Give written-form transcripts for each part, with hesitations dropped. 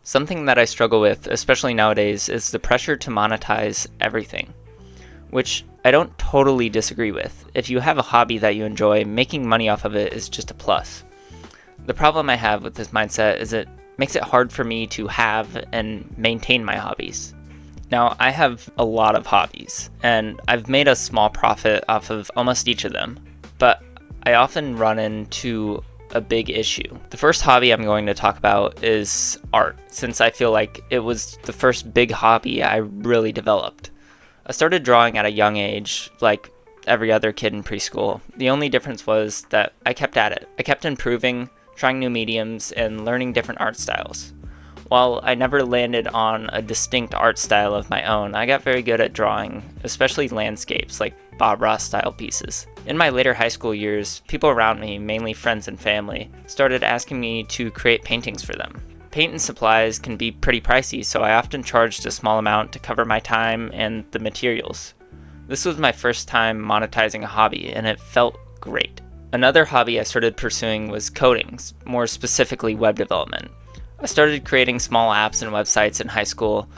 Something that I struggle with, especially nowadays, is the pressure to monetize everything, which I don't totally disagree with. If you have a hobby that you enjoy, making money off of it is just a plus. The problem I have with this mindset is it makes it hard for me to have and maintain my hobbies. Now, I have a lot of hobbies, and I've made a small profit off of almost each of them, but I often run into a big issue. The first hobby I'm going to talk about is art, since I feel like it was the first big hobby I really developed. I started drawing at a young age, like every other kid in preschool. The only difference was that I kept at it. I kept improving, trying new mediums, and learning different art styles. While I never landed on a distinct art style of my own, I got very good at drawing, especially landscapes like Bob Ross style pieces. In my later high school years, people around me, mainly friends and family, started asking me to create paintings for them. Paint and supplies can be pretty pricey, so I often charged a small amount to cover my time and the materials. This was my first time monetizing a hobby, and it felt great. Another hobby I started pursuing was coding, more specifically web development. I started creating small apps and websites in high school,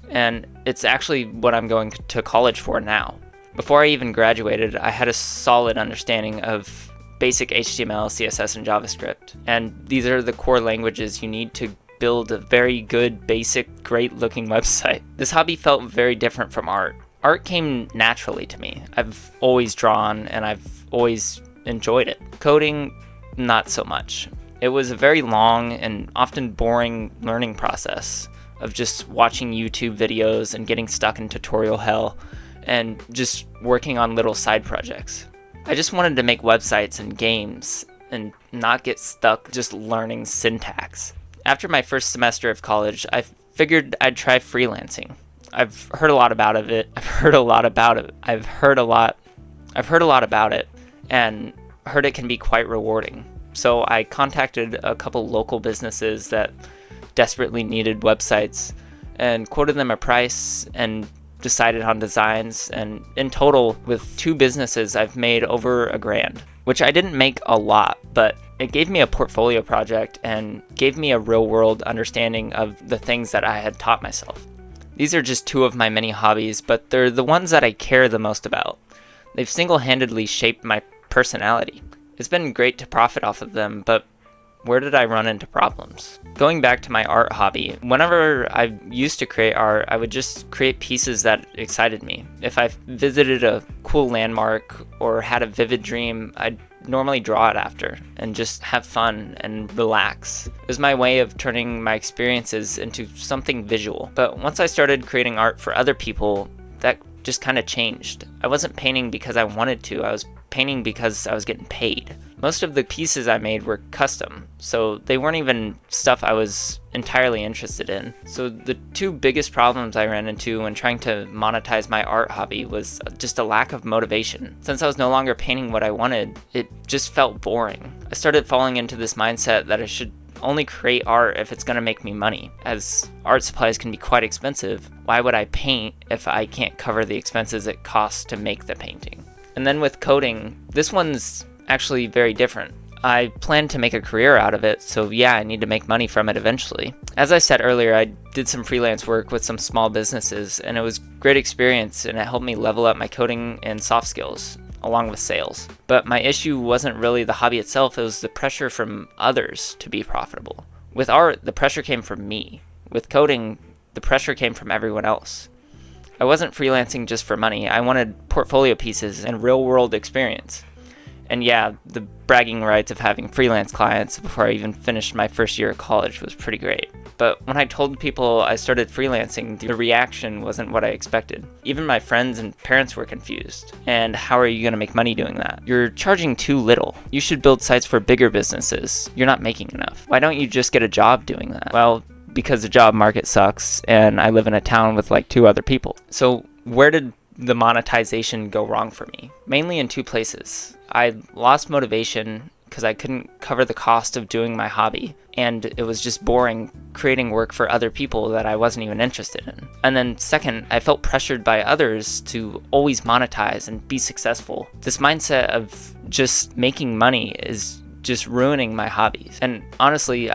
and it's actually what I'm going to college for now. Before I even graduated, I had a solid understanding of basic HTML, CSS, and JavaScript, and these are the core languages you need to build a very good, basic, great-looking website. This hobby felt very different from art. Art came naturally to me. I've always drawn, and I've always enjoyed it. Coding, not so much. It was a very long and often boring learning process of just watching YouTube videos and getting stuck in tutorial hell and just working on little side projects. I just wanted to make websites and games and not get stuck just learning syntax. After my first semester of college, I figured I'd try freelancing. I've heard a lot about it and heard it can be quite rewarding. So I contacted a couple local businesses that desperately needed websites and quoted them a price and decided on designs, and in total with 2 businesses I've made over $1,000, which I didn't make a lot, but it gave me a portfolio project and gave me a real-world understanding of the things that I had taught myself. These are just 2 of my many hobbies, but they're the ones that I care the most about. They've single-handedly shaped my personality. It's been great to profit off of them, but where did I run into problems? Going back to my art hobby, whenever I used to create art, I would just create pieces that excited me. If I visited a cool landmark or had a vivid dream, I'd normally draw it after and just have fun and relax. It was my way of turning my experiences into something visual. But once I started creating art for other people, that just kind of changed. I wasn't painting because I wanted to, I was painting because I was getting paid. Most of the pieces I made were custom, so they weren't even stuff I was entirely interested in. So the 2 biggest problems I ran into when trying to monetize my art hobby was just a lack of motivation. Since I was no longer painting what I wanted, it just felt boring. I started falling into this mindset that I should only create art if it's going to make me money. As art supplies can be quite expensive, why would I paint if I can't cover the expenses it costs to make the painting? And then with coding, this one's actually very different. I plan to make a career out of it, so yeah, I need to make money from it eventually. As I said earlier, I did some freelance work with some small businesses, and it was a great experience, and it helped me level up my coding and soft skills, along with sales. But my issue wasn't really the hobby itself, it was the pressure from others to be profitable. With art, the pressure came from me. With coding, the pressure came from everyone else. I wasn't freelancing just for money, I wanted portfolio pieces and real-world experience. And yeah, the bragging rights of having freelance clients before I even finished my first year of college was pretty great. But when I told people I started freelancing, the reaction wasn't what I expected. Even my friends and parents were confused. And how are you going to make money doing that? You're charging too little. You should build sites for bigger businesses. You're not making enough. Why don't you just get a job doing that? Well, because the job market sucks and I live in a town with like 2 other people. So where did the monetization go wrong for me? Mainly in 2 places. I lost motivation because I couldn't cover the cost of doing my hobby, and it was just boring creating work for other people that I wasn't even interested in. And then second, I felt pressured by others to always monetize and be successful. This mindset of just making money is just ruining my hobbies. And honestly,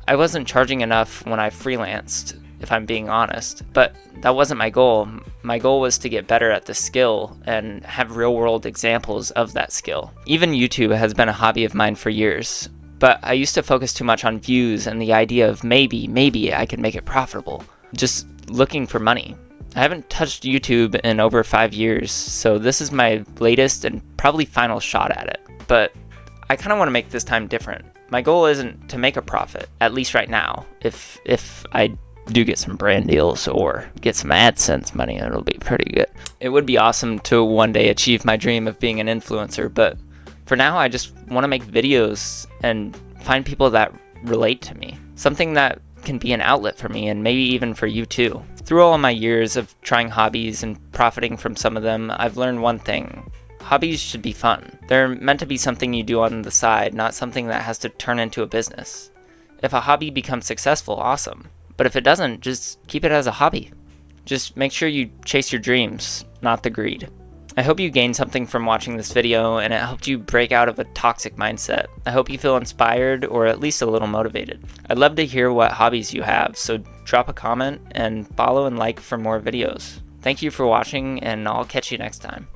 I wasn't charging enough when I freelanced, if I'm being honest, but that wasn't my goal. My goal was to get better at the skill and have real world examples of that skill. Even YouTube has been a hobby of mine for years, but I used to focus too much on views and the idea of maybe I could make it profitable, just looking for money. I haven't touched YouTube in over 5 years, so this is my latest and probably final shot at it. But I kind of want to make this time different. My goal isn't to make a profit, at least right now. If I do get some brand deals or get some AdSense money, it'll be pretty good. It would be awesome to one day achieve my dream of being an influencer, but for now I just want to make videos and find people that relate to me. Something that can be an outlet for me and maybe even for you too. Through all of my years of trying hobbies and profiting from some of them, I've learned one thing. Hobbies should be fun. They're meant to be something you do on the side, not something that has to turn into a business. If a hobby becomes successful, awesome. But if it doesn't, just keep it as a hobby. Just make sure you chase your dreams, not the greed. I hope you gained something from watching this video and it helped you break out of a toxic mindset. I hope you feel inspired or at least a little motivated. I'd love to hear what hobbies you have, so drop a comment and follow and like for more videos. Thank you for watching, and I'll catch you next time.